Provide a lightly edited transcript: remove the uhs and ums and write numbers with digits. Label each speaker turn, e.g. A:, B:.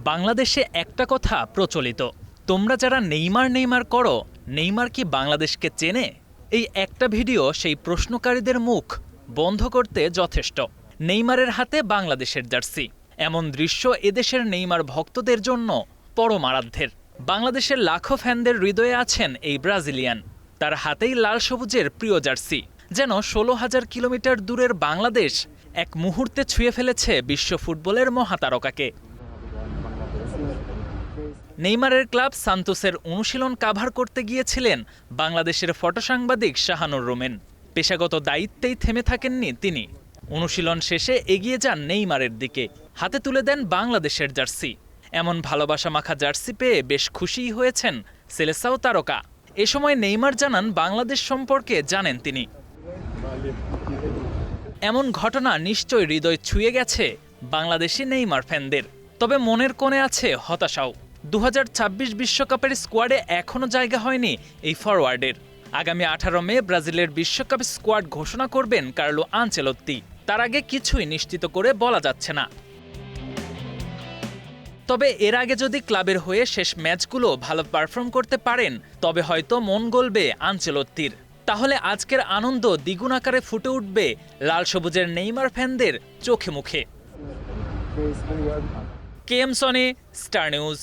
A: বাংলাদেশে একটা কথা প্রচলিত, তোমরা যারা নেইমার নেইমার করো, নেইমার কি বাংলাদেশকে চেনে? এই একটা ভিডিও সেই প্রশ্নকারীদের মুখ বন্ধ করতে যথেষ্ট। নেইমারের হাতে বাংলাদেশের জার্সি, এমন দৃশ্য এদেশের নেইমার ভক্তদের জন্য পরম আরাধ্যের। বাংলাদেশের লাখো ফ্যানদের হৃদয়ে আছেন এই ব্রাজিলিয়ান। তার হাতেই লাল সবুজের প্রিয় জার্সি, যেন 16,000 কিলোমিটার দূরের বাংলাদেশ এক মুহূর্তে ছুঁয়ে ফেলেছে বিশ্ব ফুটবলের মহাতারকাকে। নেইমারের ক্লাব সান্তোসের অনুশীলন কাভার করতে গিয়েছিলেন বাংলাদেশের ফটো সাংবাদিক শাহানুর রোমেন। পেশাগত দায়িত্বেই থেমে থাকেননি তিনি। অনুশীলন শেষে এগিয়ে যান নেইমারের দিকে, হাতে তুলে দেন বাংলাদেশের জার্সি। এমন ভালোবাসা মাখা জার্সি পেয়ে বেশ খুশিই হয়েছেন সেলেসাও তারকা। এ সময় নেইমার জানান বাংলাদেশ সম্পর্কে জানেন তিনি। এমন ঘটনা নিশ্চয়ই হৃদয় ছুঁয়ে গেছে বাংলাদেশি নেইমার ফ্যানদের। তবে মনের কোণে আছে হতাশাও। 2026 বিশ্বকাপের স্কোয়াডে এখনও জায়গা হয়নি এই ফরওয়ার্ডের। আগামী 18 মে ব্রাজিলের বিশ্বকাপ স্কোয়াড ঘোষণা করবেন কার্লো আনচেলত্তি। তার আগে কিছুই নিশ্চিত করে বলা যাচ্ছে না। তবে এর আগে যদি ক্লাবের হয়ে শেষ ম্যাচগুলো ভালো পারফর্ম করতে পারেন, তবে হয়তো মন গলবে আনচেলত্তির। তাহলে আজকের আনন্দ দ্বিগুণ আকারে ফুটে উঠবে লাল সবুজের নেইমার ফ্যানদের চোখে মুখে। KM Sony, star news.